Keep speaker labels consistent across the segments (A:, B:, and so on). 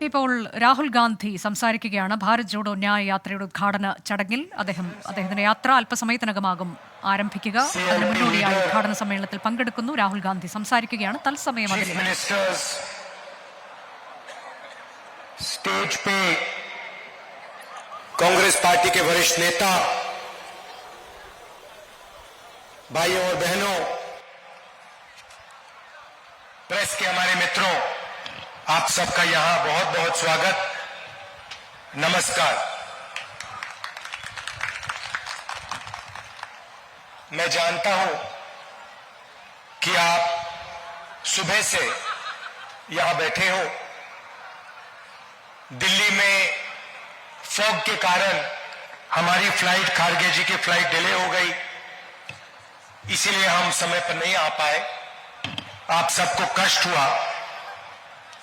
A: ഇപ്പോൾ രാഹുൽ ഗാന്ധി സംസാരിക്കുകയാണ്. ഭാരത് ജോഡോ ന്യായ യാത്രയുടെ ഉദ്ഘാടന ചടങ്ങിൽ അദ്ദേഹത്തിന്റെ യാത്ര അല്പസമയത്തിനകമാകും ആരംഭിക്കുക. അതിന് മുന്നോടിയായി ഉദ്ഘാടന സമ്മേളനത്തിൽ പങ്കെടുക്കുന്നു. രാഹുൽ ഗാന്ധി സംസാരിക്കുകയാണ്. തത്സമയം
B: स्टेज पे कांग्रेस पार्टी के वरिष्ठ नेता, भाइयों और बहनों, प्रेस के हमारे मित्रों, आप सबका यहां बहुत बहुत स्वागत, नमस्कार। मैं जानता हूं कि आप सुबह से यहां बैठे हो। दिल्ली में फॉग के कारण हमारी फ्लाइट, खारगे जी की फ्लाइट डिले हो गई, इसीलिए हम समय पर नहीं आ पाए। आप सबको कष्ट हुआ,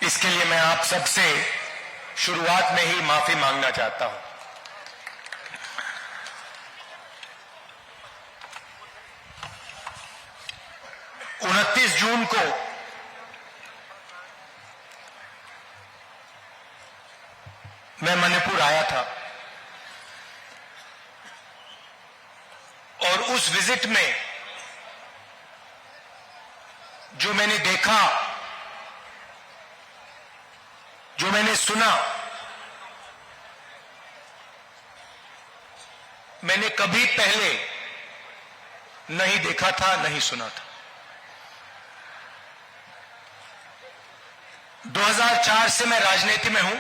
B: इसके लिए मैं आप सबसे शुरुआत में ही माफी मांगना चाहता हूं। जून को मैं मणिपुर आया था और उस विजिट में जो मैंने देखा, जो मैंने सुना, मैंने कभी पहले नहीं देखा था, नहीं सुना था। 2004 से मैं राजनीति में हूं।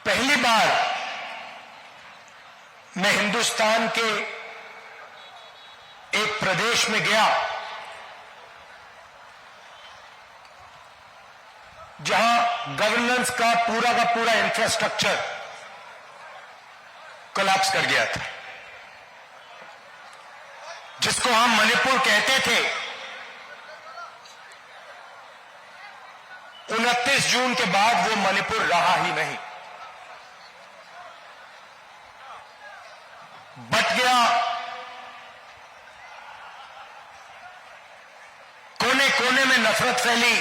B: पहली बार मैं हिंदुस्तान के एक प्रदेश में गया जहां गवर्नेंस का पूरा इंफ्रास्ट्रक्चर कोलैप्स कर गया था। जिसको हम मणिपुर कहते थे, 29 जून के बाद वो मणिपुर रहा ही नहीं, बट गया। कोने कोने में नफरत फैली,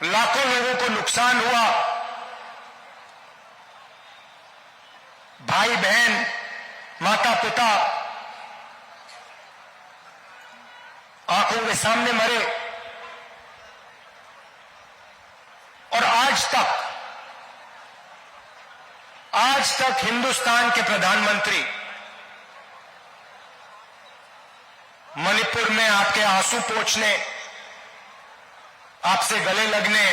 B: लाखों लोगों को नुकसान हुआ, भाई बहन, माता पिता आंखों के सामने मरे। और आज तक हिंदुस्तान के प्रधानमंत्री मणिपुर में आपके आंसू पोंछने, आपसे गले लगने,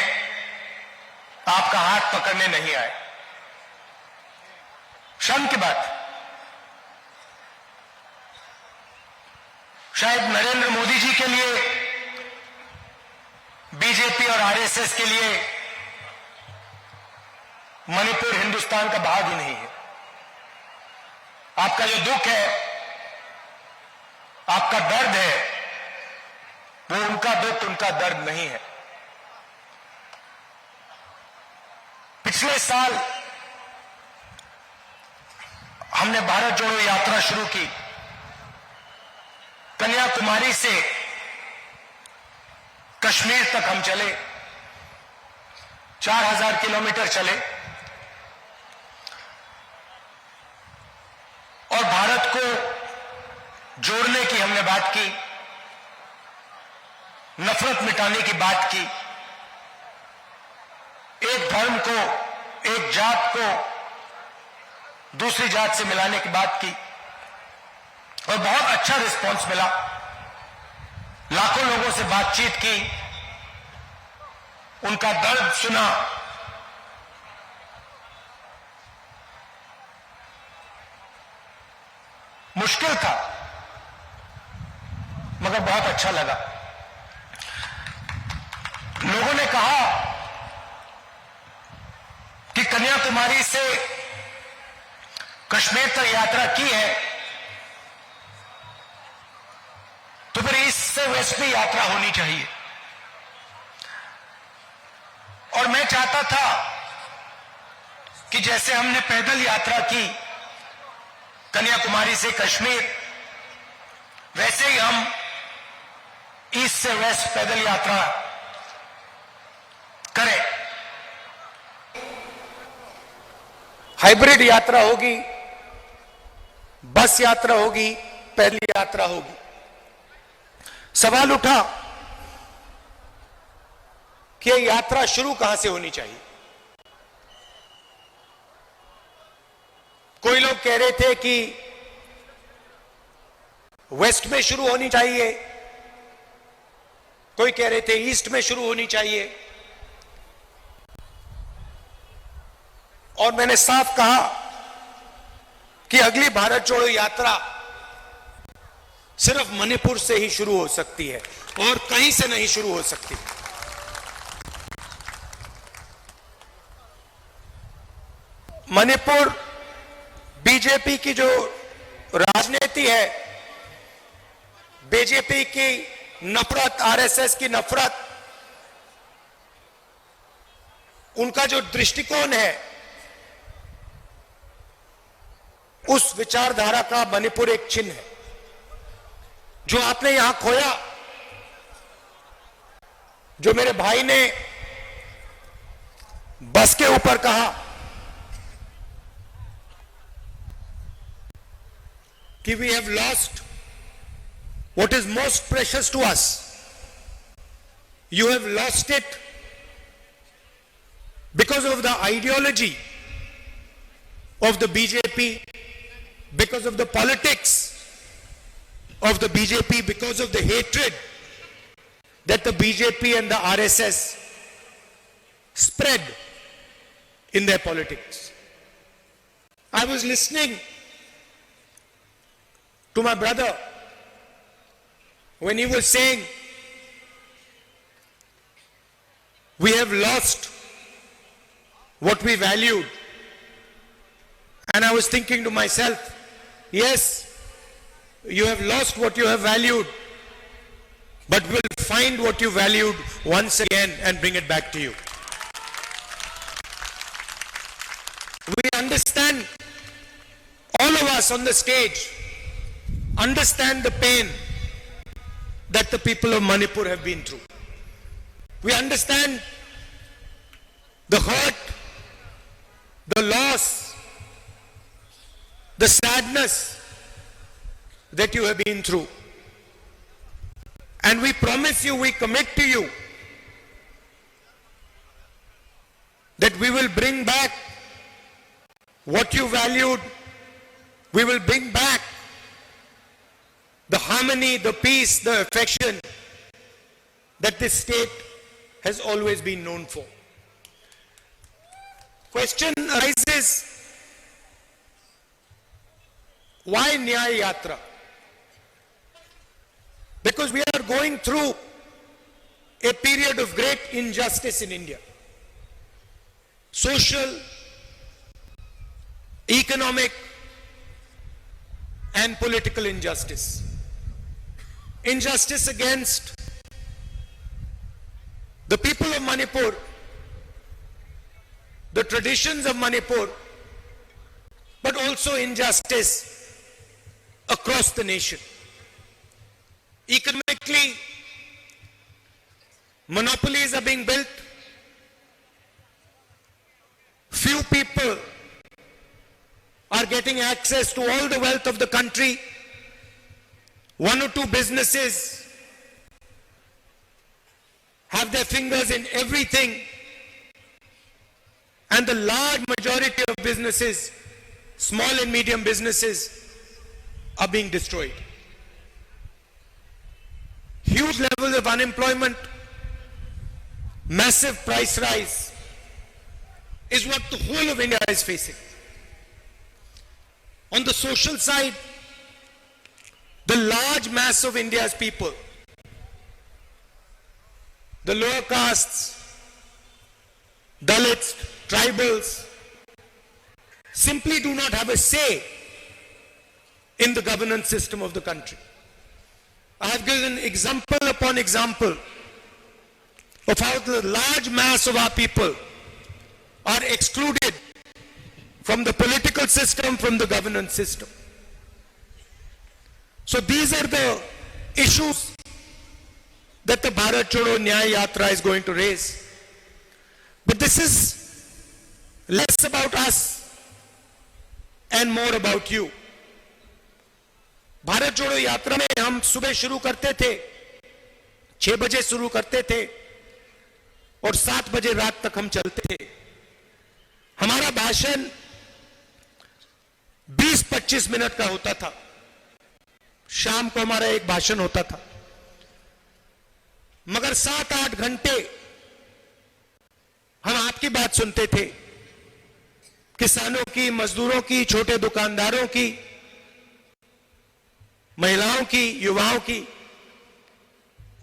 B: आपका हाथ पकड़ने नहीं आए। शर्म की बात। शायद नरेंद्र मोदी जी के लिए, बीजेपी और आरएसएस के लिए मणिपुर हिंदुस्तान का भाग ही नहीं है। आपका जो दुख है, आपका दर्द है, वो उनका दुख, उनका दर्द नहीं है। पिछले साल हमने भारत जोड़ो यात्रा शुरू की। कन्याकुमारी से कश्मीर तक हम चले, 4000 किलोमीटर चले और भारत को जोड़ने की हमने बात की, नफरत मिटाने की बात की, एक धर्म को, एक जात को दूसरी जात से मिलाने की बात की और बहुत अच्छा रिस्पांस मिला। लाखों लोगों से बातचीत की, उनका दर्द सुना। मुश्किल था मगर बहुत अच्छा लगा। लोगों ने कहा कि कन्याकुमारी से कश्मीर तक यात्रा की है, तो फिर इससे वेस्ट भी यात्रा होनी चाहिए। और मैं चाहता था कि जैसे हमने पैदल यात्रा की कन्याकुमारी से कश्मीर, वैसे ही हम ईस्ट से वेस्ट पैदल यात्रा करें। हाइब्रिड यात्रा होगी, बस यात्रा होगी, पैदल यात्रा होगी। सवाल उठा कि ये यात्रा शुरू कहां से होनी चाहिए। कोई लोग कह रहे थे कि वेस्ट में शुरू होनी चाहिए, कोई कह रहे थे ईस्ट में शुरू होनी चाहिए, और मैंने साफ कहा कि अगली भारत जोड़ो यात्रा सिर्फ मणिपुर से ही शुरू हो सकती है और कहीं से नहीं शुरू हो सकती। मणिपुर बीजेपी की जो राजनीति है, बीजेपी की नफरत, आरएसएस की नफरत, उनका जो दृष्टिकोण है, उस विचारधारा का मणिपुर एक चिन्ह है। जो आपने यहां खोया, जो मेरे भाई ने बस के ऊपर कहा कि we have lost what is most precious to us. You have lost it because of the ideology of the BJP, because of the politics of the BJP, because of the hatred that the BJP and the RSS spread in their politics. I was listening to my brother when he was saying, we have lost what we valued. And I was thinking to myself, yes, you have lost what you have valued, but we'll find what you valued once again and bring it back to you. We understand, all of us on the stage, understand the pain that the people of Manipur have been through. We understand the hurt, the loss, the sadness that you have been through. And we promise you, we commit to you that we will bring back what you valued. We will bring back the harmony, the peace, the affection that this state has always been known for. Question arises, why Nyaya Yatra? Because we are going through a period of great injustice in India. Social, economic, and political injustice. Injustice against the people of Manipur, the traditions of Manipur, but also injustice across the nation. Economically, monopolies are being built. Few people are getting access to all the wealth of the country. One or two businesses have their fingers in everything, and the large majority of businesses, small and medium businesses, are being destroyed. Huge levels of unemployment, massive price rise is what the whole of India is facing. On the social side, the large mass of India's people, the lower castes, Dalits, tribals, simply do not have a say in the governance system of the country. I have given example upon example of how the large mass of our people are excluded from the political system, from the governance system. So these are the issues that the Bharat Jodo Nyaya Yatra is going to raise. But this is less about us and more about you. Bharat जोड़ो यात्रा में हम सुबह शुरू करते थे, 6 बजे शुरू करते थे और 7 बजे रात तक हम चलते थे। हमारा भाषण 20-25 मिनट का होता था। शाम को हमारा एक भाषण होता था, मगर 7-8 घंटे हम आपकी बात सुनते थे, किसानों की, मजदूरों की, छोटे दुकानदारों की, महिलाओं की, युवाओं की।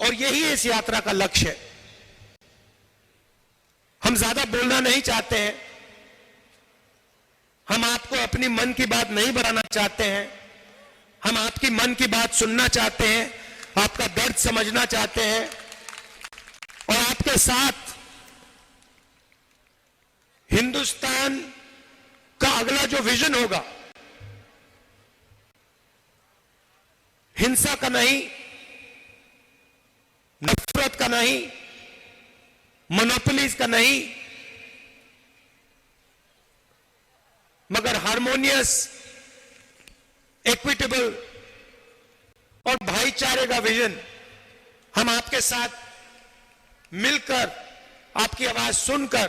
B: और यही इस यात्रा का लक्ष्य है। हम ज्यादा बोलना नहीं चाहते हैं, हम आपको अपनी मन की बात नहीं बताना चाहते हैं, हम आपकी मन की बात सुनना चाहते हैं, आपका दर्द समझना चाहते हैं और आपके साथ हिंदुस्तान का अगला जो विजन होगा, हिंसा का नहीं, नफरत का नहीं, मोनोपोलीज का नहीं, मगर हार्मोनियस, इक्विटेबल और भाईचारे का विजन हम आपके साथ मिलकर, आपकी आवाज सुनकर,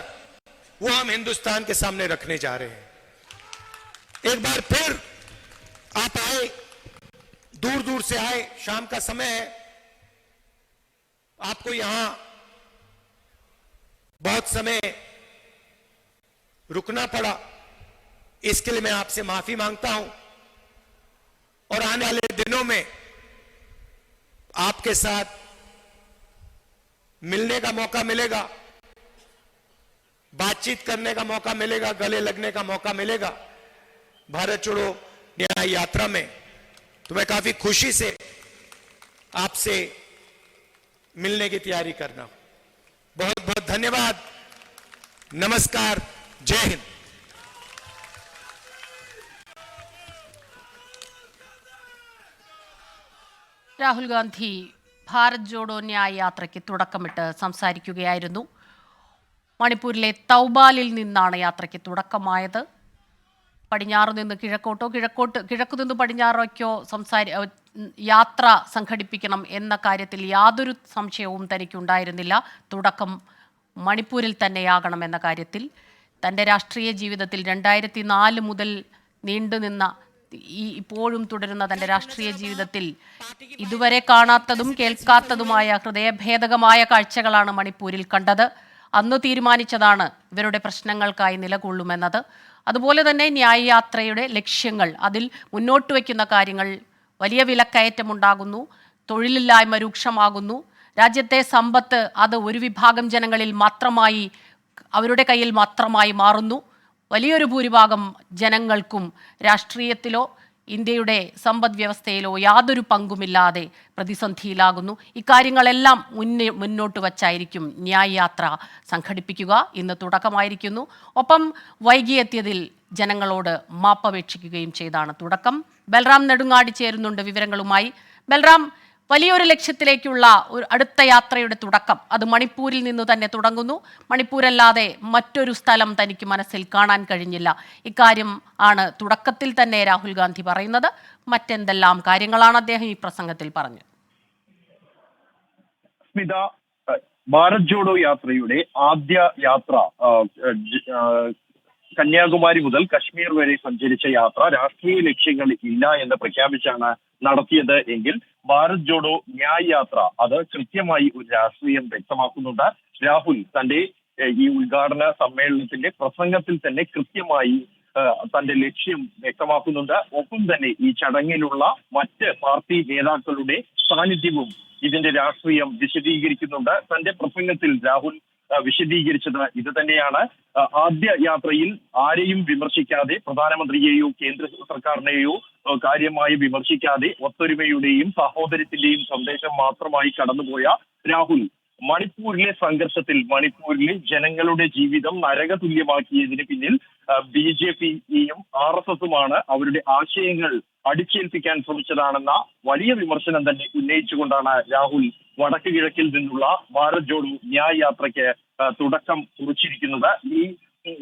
B: वो हम हिंदुस्तान के सामने रखने जा रहे हैं। एक बार फिर आप आए, दूर दूर से आए, शाम का समय है, आपको यहां बहुत समय रुकना पड़ा, इसके लिए मैं आपसे माफी मांगता हूं और आने वाले दिनों में आपके साथ मिलने का मौका मिलेगा, बातचीत करने का मौका मिलेगा, गले लगने का मौका मिलेगा भारत जोड़ो न्याय यात्रा में। तो मैं काफी खुशी से आपसे मिलने की तैयारी करना हूं। बहुत बहुत धन्यवाद, नमस्कार, जय हिंद।
C: രാഹുൽ ഗാന്ധി ഭാരത് ജോഡോ ന്യായ യാത്രയ്ക്ക് തുടക്കമിട്ട് സംസാരിക്കുകയായിരുന്നു. മണിപ്പൂരിലെ തൗബാലിൽ നിന്നാണ് യാത്രയ്ക്ക് തുടക്കമായത്. പടിഞ്ഞാറ് നിന്ന് കിഴക്കോട്ടോ, കിഴക്കു നിന്ന് പടിഞ്ഞാറോക്കോ യാത്ര സംഘടിപ്പിക്കണം എന്ന കാര്യത്തിൽ യാതൊരു സംശയവും തനിക്കുണ്ടായിരുന്നില്ല. തുടക്കം മണിപ്പൂരിൽ തന്നെയാകണമെന്ന കാര്യത്തിൽ. തൻ്റെ രാഷ്ട്രീയ ജീവിതത്തിൽ 2004 മുതൽ നീണ്ടുനിന്ന ഇപ്പോഴും തുടരുന്ന തൻ്റെ രാഷ്ട്രീയ ജീവിതത്തിൽ ഇതുവരെ കാണാത്തതും കേൾക്കാത്തതുമായ ഹൃദയഭേദകമായ കാഴ്ചകളാണ് മണിപ്പൂരിൽ കണ്ടത്. അന്ന് തീരുമാനിച്ചതാണ് ഇവരുടെ പ്രശ്നങ്ങൾക്കായി നിലകൊള്ളുമെന്നത്. അതുപോലെ തന്നെ ന്യായ യാത്രയുടെ ലക്ഷ്യങ്ങൾ, അതിൽ മുന്നോട്ട് വയ്ക്കുന്ന കാര്യങ്ങൾ, വലിയ വിലക്കയറ്റമുണ്ടാകുന്നു, തൊഴിലില്ലായ്മ രൂക്ഷമാകുന്നു, രാജ്യത്തെ സമ്പത്ത് അത് ഒരു വിഭാഗം ജനങ്ങളിൽ മാത്രമായി, അവരുടെ കയ്യിൽ മാത്രമായി മാറുന്നു, വലിയൊരു ഭൂരിഭാഗം ജനങ്ങൾക്കും രാഷ്ട്രീയത്തിലോ ഇന്ത്യയുടെ സമ്പദ് വ്യവസ്ഥയിലോ യാതൊരു പങ്കുമില്ലാതെ പ്രതിസന്ധിയിലാകുന്നു. ഇക്കാര്യങ്ങളെല്ലാം മുന്നോട്ട് വച്ചായിരിക്കും ന്യായ യാത്ര സംഘടിപ്പിക്കുക. ഇന്ന് തുടക്കമായിരിക്കുന്നു. ഒപ്പം വൈകിയെത്തിയതിൽ ജനങ്ങളോട് മാപ്പപേക്ഷിക്കുകയും ചെയ്താണ് തുടക്കം. ബൽറാം നെടുങ്ങാടി ചേരുന്നുണ്ട് വിവരങ്ങളുമായി. ബൽറാം, വലിയൊരു ലക്ഷ്യത്തിലേക്കുള്ള ഒരു അടുത്ത യാത്രയുടെ തുടക്കം അത് മണിപ്പൂരിൽ നിന്ന് തന്നെ തുടങ്ങുന്നു. മണിപ്പൂരല്ലാതെ മറ്റൊരു സ്ഥലം തനിക്ക് മനസ്സിൽ കാണാൻ കഴിഞ്ഞില്ല. ഇക്കാര്യം ആണ് തുടക്കത്തിൽ തന്നെ രാഹുൽ ഗാന്ധി പറയുന്നത്. മറ്റെന്തെല്ലാം കാര്യങ്ങളാണ് അദ്ദേഹം ഈ പ്രസംഗത്തിൽ പറഞ്ഞത്?
D: സ്മിത, ഭാരത് ജോഡോ യാത്രയുടെ ആദ്യ യാത്ര കന്യാകുമാരി മുതൽ കശ്മീർ വരെ സഞ്ചരിച്ച യാത്ര രാഷ്ട്രീയ ലക്ഷ്യങ്ങൾ ഇല്ല എന്ന് പ്രഖ്യാപിച്ചാണ് നടത്തിയത് എങ്കിൽ ഭാരത് ജോഡോ ന്യായ് യാത്ര അത് കൃത്യമായി ഒരു രാഷ്ട്രീയം വ്യക്തമാക്കുന്നുണ്ട്. രാഹുൽ തന്റെ ഈ ഉദ്ഘാടന സമ്മേളനത്തിന്റെ പ്രസംഗത്തിൽ തന്നെ കൃത്യമായി തന്റെ ലക്ഷ്യം വ്യക്തമാക്കുന്നുണ്ട്. ഒപ്പം തന്നെ ഈ ചടങ്ങിലുള്ള മറ്റ് പാർട്ടി നേതാക്കളുടെ സാന്നിധ്യവും ഇതിന്റെ രാഷ്ട്രീയം വിശദീകരിക്കുന്നുണ്ട്. തന്റെ പ്രസംഗത്തിൽ രാഹുൽ വിശദീകരിച്ചത് ഇത് തന്നെയാണ്. ആദ്യ യാത്രയിൽ ആരെയും വിമർശിക്കാതെ, പ്രധാനമന്ത്രിയെയോ കേന്ദ്ര സർക്കാരിനെയോ കാര്യമായി വിമർശിക്കാതെ ഒത്തൊരുമയുടെയും സഹോദര്യത്തിന്റെയും സന്ദേശം മാത്രമായി കടന്നുപോയ രാഹുൽ മണിപ്പൂരിലെ സംഘർഷത്തിൽ മണിപ്പൂരിലെ ജനങ്ങളുടെ ജീവിതം നരകതുല്യമാക്കിയതിന് പിന്നിൽ BJPയും RSSുമാണ് അവരുടെ ആശയങ്ങൾ അടിച്ചേൽപ്പിക്കാൻ ശ്രമിച്ചതാണെന്ന വലിയ വിമർശനം തന്നെ ഉന്നയിച്ചുകൊണ്ടാണ് രാഹുൽ വടക്ക് കിഴക്കിൽ നിന്നുള്ള ഭാരത് ജോഡോ ന്യായ് യാത്രയ്ക്ക് തുടക്കം കുറിച്ചിരിക്കുന്നത്.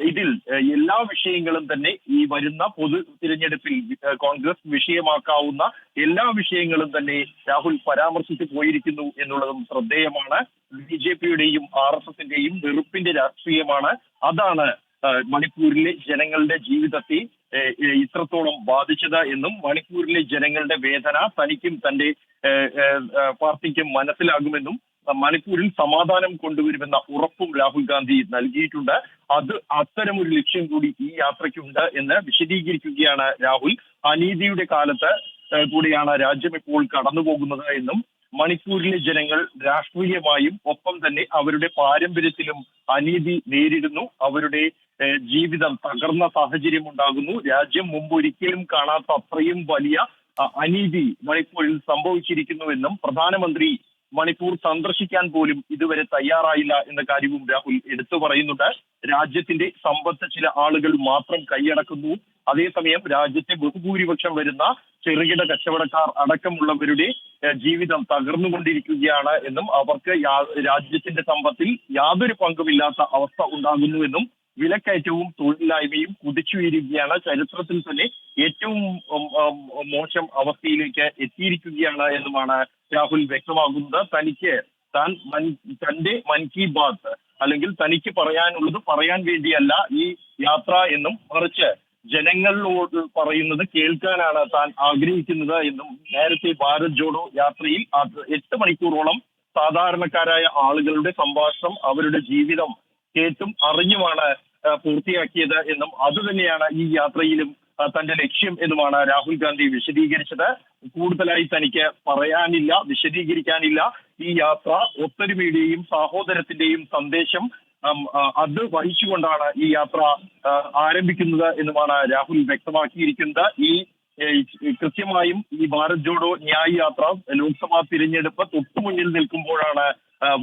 D: ഇതിൽ എല്ലാ വിഷയങ്ങളും തന്നെ ഈ വരുന്ന പൊതു തിരഞ്ഞെടുപ്പിൽ കോൺഗ്രസ് വിഷയമാക്കാവുന്ന എല്ലാ വിഷയങ്ങളും തന്നെ രാഹുൽ പരാമർശിച്ചു പോയിരിക്കുന്നു എന്നുള്ളതും ശ്രദ്ധേയമാണ്. BJPയുടെയും RSSന്റെയും വെറുപ്പിന്റെ രാഷ്ട്രീയമാണ്. അതാണ് മണിപ്പൂരിലെ ജനങ്ങളുടെ ജീവിതത്തെ ഇത്രത്തോളം ബാധിച്ചത് എന്നും മണിപ്പൂരിലെ ജനങ്ങളുടെ വേദന തനിക്കും തന്റെ പാർട്ടിക്കും മനസ്സിലാകുമെന്നും മണിപ്പൂരിൽ സമാധാനം കൊണ്ടുവരുമെന്ന ഉറപ്പും രാഹുൽ ഗാന്ധി നൽകിയിട്ടുണ്ട്. അത്തരമൊരു ലക്ഷ്യം കൂടി ഈ യാത്രയ്ക്കുണ്ട് എന്ന് വിശദീകരിക്കുകയാണ് രാഹുൽ. അനീതിയുടെ കാലത്ത് കൂടിയാണ് രാജ്യം ഇപ്പോൾ കടന്നു പോകുന്നത് എന്നും മണിപ്പൂരിലെ ജനങ്ങൾ രാഷ്ട്രീയമായും ഒപ്പം തന്നെ അവരുടെ പാരമ്പര്യത്തിലും അനീതി നേരിടുന്നു. അവരുടെ ജീവിതം തകർന്ന സാഹചര്യം ഉണ്ടാകുന്നു. രാജ്യം മുമ്പ് ഒരിക്കലും കാണാത്ത അത്രയും വലിയ അനീതി മണിപ്പൂരിൽ സംഭവിച്ചിരിക്കുന്നുവെന്നും പ്രധാനമന്ത്രി മണിപ്പൂർ സന്ദർശിക്കാൻ പോലും ഇതുവരെ തയ്യാറായില്ല എന്ന കാര്യവും രാഹുൽ എടുത്തു പറയുന്നുണ്ട്. രാജ്യത്തിന്റെ സമ്പത്ത് ചില ആളുകൾ മാത്രം കൈയടക്കുന്നു. അതേസമയം രാജ്യത്തെ ബഹുഭൂരിപക്ഷം വരുന്ന ചെറുകിട കച്ചവടക്കാർ അടക്കമുള്ളവരുടെ ജീവിതം തകർന്നുകൊണ്ടിരിക്കുകയാണ് എന്നും അവർക്ക് രാജ്യത്തിന്റെ സമ്പത്തിൽ യാതൊരു പങ്കുമില്ലാത്ത അവസ്ഥ ഉണ്ടാകുന്നുവെന്നും വിലക്കയറ്റവും തൊഴിലില്ലായ്മയും കുതിച്ചുയരുകയാണ്. ചരിത്രത്തിൽ തന്നെ ഏറ്റവും മോശം അവസ്ഥയിലേക്ക് എത്തിയിരിക്കുകയാണ് എന്നുമാണ് രാഹുൽ വ്യക്തമാകുന്നത്. തന്റെ മൻ കി ബാത്ത് അല്ലെങ്കിൽ തനിക്ക് പറയാനുള്ളത് പറയാൻ വേണ്ടിയല്ല ഈ യാത്ര എന്നും മറിച്ച് ജനങ്ങളോട് പറയുന്നത് കേൾക്കാനാണ് താൻ ആഗ്രഹിക്കുന്നത് എന്നും നേരത്തെ ഭാരത് ജോഡോ യാത്രയിൽ 8 മണിക്കൂറോളം സാധാരണക്കാരായ ആളുകളുടെ സംഭാഷണം അവരുടെ ജീവിതം കേട്ടും അറിഞ്ഞുമാണ് പൂർത്തിയാക്കിയത് എന്നും അതുതന്നെയാണ് ഈ യാത്രയിലും തന്റെ ലക്ഷ്യം എന്നുമാണ് രാഹുൽ ഗാന്ധി വിശദീകരിച്ചത്. കൂടുതലായി തനിക്ക് പറയാനില്ല, വിശദീകരിക്കാനില്ല. ഈ യാത്ര ഒത്തൊരുമയുടെയും സാഹോദര്യത്തിന്റെയും സന്ദേശം അത് വഹിച്ചുകൊണ്ടാണ് ഈ യാത്ര ആരംഭിക്കുന്നത് എന്നുമാണ് രാഹുൽ വ്യക്തമാക്കിയിരിക്കുന്നത്. കൃത്യമായും ഈ ഭാരത് ജോഡോ ന്യായ് യാത്ര ലോക്സഭാ തിരഞ്ഞെടുപ്പ് തൊട്ടുമുന്നിൽ നിൽക്കുമ്പോഴാണ്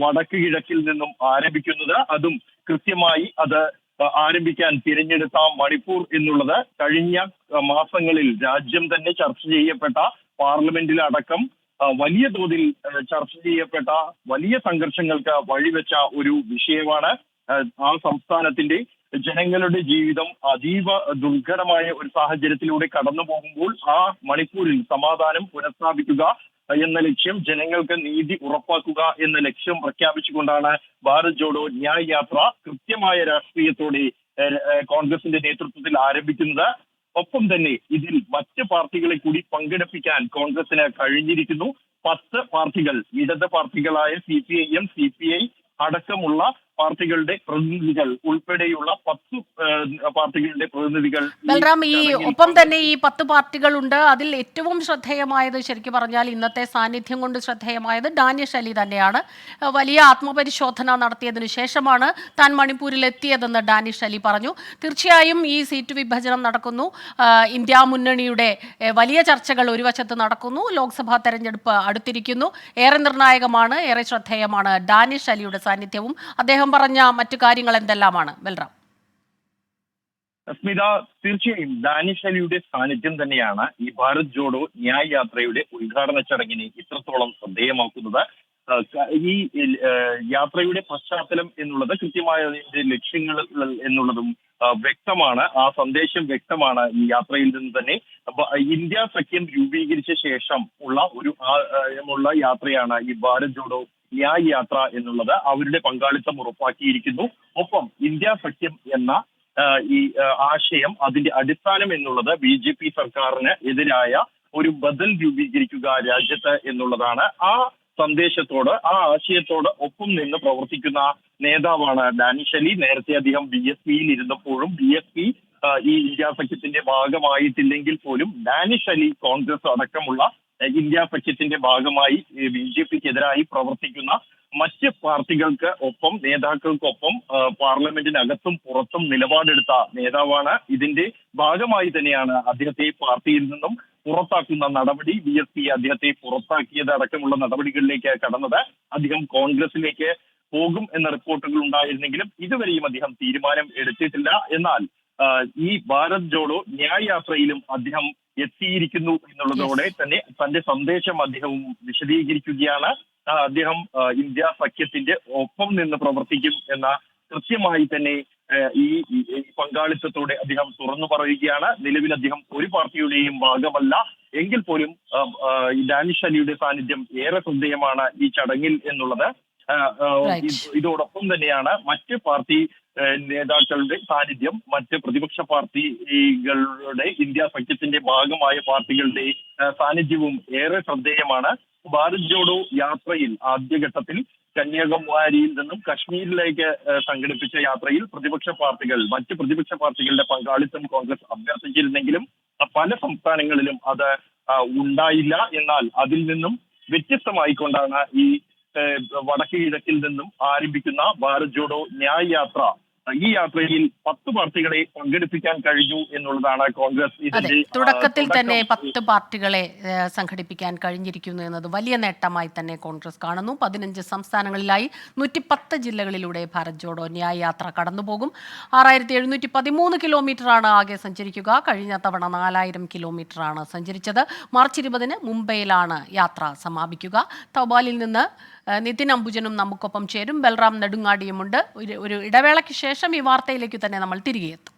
D: വടക്ക് കിഴക്കിൽ നിന്നും ആരംഭിക്കുന്നത്. അതും കൃത്യമായി അത് ആരംഭിക്കാൻ തിരഞ്ഞെടുത്ത മണിപ്പൂർ എന്നുള്ളത് കഴിഞ്ഞ മാസങ്ങളിൽ രാജ്യം തന്നെ ചർച്ച ചെയ്യപ്പെട്ട പാർലമെന്റിലടക്കം വലിയ തോതിൽ ചർച്ച ചെയ്യപ്പെട്ട വലിയ സംഘർഷങ്ങൾക്ക് വഴിവെച്ച ഒരു വിഷയമാണ്. ആ സംസ്ഥാനത്തിന്റെ ജനങ്ങളുടെ ജീവിതം അതീവ ദുർഘടമായ ഒരു സാഹചര്യത്തിലൂടെ കടന്നു പോകുമ്പോൾ ആ മണിപ്പൂരിൽ സമാധാനം പുനഃസ്ഥാപിക്കുക എന്ന ലക്ഷ്യം, ജനങ്ങൾക്ക് നീതി ഉറപ്പാക്കുക എന്ന ലക്ഷ്യം പ്രഖ്യാപിച്ചുകൊണ്ടാണ് ഭാരത് ജോഡോ ന്യായ് യാത്ര കൃത്യമായ രാഷ്ട്രീയത്തോടെ കോൺഗ്രസിന്റെ നേതൃത്വത്തിൽ ആരംഭിക്കുന്നത്. ഒപ്പം തന്നെ ഇതിൽ മറ്റ് പാർട്ടികളെ കൂടി പങ്കെടുപ്പിക്കാൻ കോൺഗ്രസിന് കഴിഞ്ഞിരിക്കുന്നു. 10 പാർട്ടികൾ, ഇടത് പാർട്ടികളായ CPIM, CPI അടക്കമുള്ള പാർട്ടികളുടെ പ്രതിനിധികൾ ഉൾപ്പെടെയുള്ള 10 പാർട്ടികളുടെ പ്രതിനിധികൾ.
C: ബൽറാം, ഒപ്പം തന്നെ ഈ 10 പാർട്ടികളുണ്ട്. അതിൽ ഏറ്റവും ശ്രദ്ധേയമായത്, ശരിക്കും പറഞ്ഞാൽ ഇന്നത്തെ സാന്നിധ്യം കൊണ്ട് ശ്രദ്ധേയമായത് ഡാനിഷ് അലി തന്നെയാണ്. വലിയ ആത്മപരിശോധന നടത്തിയതിനു ശേഷമാണ് താൻ മണിപ്പൂരിൽ എത്തിയതെന്ന് ഡാനിഷ് അലി പറഞ്ഞു. തീർച്ചയായും ഈ സീറ്റ് വിഭജനം നടക്കുന്നു. ഇന്ത്യ മുന്നണിയുടെ വലിയ ചർച്ചകൾ ഒരു വശത്ത് നടക്കുന്നു. ലോക്സഭാ തെരഞ്ഞെടുപ്പ് അടുത്തിരിക്കുന്നു. ഏറെ നിർണായകമാണ്, ഏറെ ശ്രദ്ധേയമാണ് ഡാനിഷ് അലിയുടെ സാന്നിധ്യവും. അദ്ദേഹം പറഞ്ഞ മറ്റു കാര്യങ്ങൾ എന്തെല്ലാമാണ് ബൽറാം?
D: സ്മിത, തീർച്ചയായും ഡാനിഷ് അലിയുടെ സാന്നിധ്യം തന്നെയാണ് ഈ ഭാരത് ജോഡോ ന്യായ് യാത്രയുടെ ഉദ്ഘാടന ചടങ്ങിനെ ഇത്രത്തോളം ശ്രദ്ധേയമാക്കുന്നത്. ഈ യാത്രയുടെ പശ്ചാത്തലം എന്നുള്ളത് കൃത്യമായ അതിന്റെ ലക്ഷ്യങ്ങൾ എന്നുള്ളതും വ്യക്തമാണ്. ആ സന്ദേശം വ്യക്തമാണ് ഈ യാത്രയിൽ നിന്ന് തന്നെ. ഇന്ത്യ സഖ്യം രൂപീകരിച്ച ശേഷം ഉള്ള യാത്രയാണ് ഈ ഭാരത് ജോഡോ ന്യായ് യാത്ര എന്നുള്ളത്. അവരുടെ പങ്കാളിത്തം ഉറപ്പാക്കിയിരിക്കുന്നു. ഒപ്പം ഇന്ത്യ സഖ്യം എന്ന ഈ ആശയം, അതിന്റെ അടിസ്ഥാനം എന്നുള്ളത് BJP സർക്കാരിന് എതിരായ ഒരു ബദൽ രൂപീകരിക്കുക രാജ്യത്ത് എന്നുള്ളതാണ്. ആ സന്ദേശത്തോട്, ആ ആശയത്തോട് ഒപ്പം നിന്ന് പ്രവർത്തിക്കുന്ന നേതാവാണ് ഡാനിഷ് അലി. നേരത്തെ അദ്ദേഹം BSPയിൽ ഇരുന്നപ്പോഴും BSP ഈ ഇന്ത്യ സഖ്യത്തിന്റെ ഭാഗമായിട്ടില്ലെങ്കിൽ പോലും ഡാനിഷ് അലി കോൺഗ്രസ് അടക്കമുള്ള ഇന്ത്യ സഖ്യത്തിന്റെ ഭാഗമായി BJPക്കെതിരായി പ്രവർത്തിക്കുന്ന മറ്റ് പാർട്ടികൾക്ക് ഒപ്പം, നേതാക്കൾക്കൊപ്പം പാർലമെന്റിനകത്തും പുറത്തും നിലപാടെടുത്ത നേതാവാണ്. ഇതിന്റെ ഭാഗമായി തന്നെയാണ് അദ്ദേഹത്തെ പാർട്ടിയിൽ നിന്നും പുറത്താക്കുന്ന നടപടി, BSP അദ്ദേഹത്തെ പുറത്താക്കിയത് അടക്കമുള്ള നടപടികളിലേക്ക് കടന്നത്. അദ്ദേഹം കോൺഗ്രസിലേക്ക് പോകും എന്ന റിപ്പോർട്ടുകൾ ഉണ്ടായിരുന്നെങ്കിലും ഇതുവരെയും അദ്ദേഹം തീരുമാനം എടുത്തിട്ടില്ല. എന്നാൽ ഈ ഭാരത് ജോഡോ ന്യായ് യാത്രയിലും അദ്ദേഹം എത്തിയിരിക്കുന്നു എന്നുള്ളതോടെ തന്നെ തന്റെ സന്ദേശം അദ്ദേഹവും വിശദീകരിക്കുകയാണ്. അദ്ദേഹം ഇന്ത്യ സഖ്യത്തിന്റെ ഒപ്പം നിന്ന് പ്രവർത്തിക്കും എന്ന കൃത്യമായി തന്നെ ഈ പങ്കാളിത്തത്തോടെ അദ്ദേഹം തുറന്നു പറയുകയാണ്. നിലവിൽ അദ്ദേഹം ഒരു പാർട്ടിയുടെയും ഭാഗമല്ല എങ്കിൽ പോലും ഡാനിഷ് അലിയുടെ സാന്നിധ്യം ഏറെ ശ്രദ്ധേയമാണ് ഈ ചടങ്ങിൽ എന്നുള്ളത്. ഇതോടൊപ്പം തന്നെയാണ് മറ്റ് പാർട്ടി നേതാക്കളുടെ സാന്നിധ്യം, മറ്റ് പ്രതിപക്ഷ പാർട്ടികളുടെ ഇന്ത്യ സഖ്യത്തിന്റെ ഭാഗമായ പാർട്ടികളുടെ സാന്നിധ്യവും ഏറെ ശ്രദ്ധേയമാണ്. ഭാരത് ജോഡോ യാത്രയിൽ ആദ്യഘട്ടത്തിൽ കന്യാകുമാരിയിൽ നിന്നും കശ്മീരിലേക്ക് സംഘടിപ്പിച്ച യാത്രയിൽ മറ്റ് പ്രതിപക്ഷ പാർട്ടികളുടെ പങ്കാളിത്തം കോൺഗ്രസ് അഭ്യർത്ഥിച്ചിരുന്നെങ്കിലും പല സംസ്ഥാനങ്ങളിലും അത് ഉണ്ടായില്ല. എന്നാൽ അതിൽ നിന്നും വ്യത്യസ്തമായിക്കൊണ്ടാണ് ഈ വടക്ക് കിഴക്കിൽ നിന്നും ആരംഭിക്കുന്ന ഭാരത് ജോഡോ ന്യായ് യാത്ര. ഈ യാത്രയിൽ 10 പാർട്ടികളെ പങ്കെടുപ്പിക്കാൻ കഴിഞ്ഞു എന്നുള്ളതാണ് കോൺഗ്രസ് ഇതിന്റെ
C: തുടക്കത്തിൽ തന്നെ 10 പാർട്ടികളെ സംഘടിപ്പിക്കാൻ കഴിഞ്ഞിരിക്കുന്നു എന്നത് വലിയ നേട്ടമായി തന്നെ കോൺഗ്രസ് കാണുന്നു. 15 സംസ്ഥാനങ്ങളിലായി 110 ജില്ലകളിലൂടെ ഭാരത് ജോഡോ ന്യായ് യാത്ര കടന്നുപോകും. 6713 കിലോമീറ്ററാണ് ആകെ സഞ്ചരിക്കുക. കഴിഞ്ഞ തവണ 4000 കിലോമീറ്ററാണ് സഞ്ചരിച്ചത്. മാർച്ച് 20-ന് മുംബൈയിലാണ് യാത്ര സമാപിക്കുക. തൗബാലിൽ നിന്ന് നിതിൻ അംബുജനും നമുക്കൊപ്പം ചേരും. ബൽറാം നെടുങ്ങാടിയുമുണ്ട്. ഒരു ഇടവേളയ്ക്ക് ശേഷം ഈ വാർത്തയിലേക്ക് തന്നെ നമ്മൾ തിരികെ എത്തും.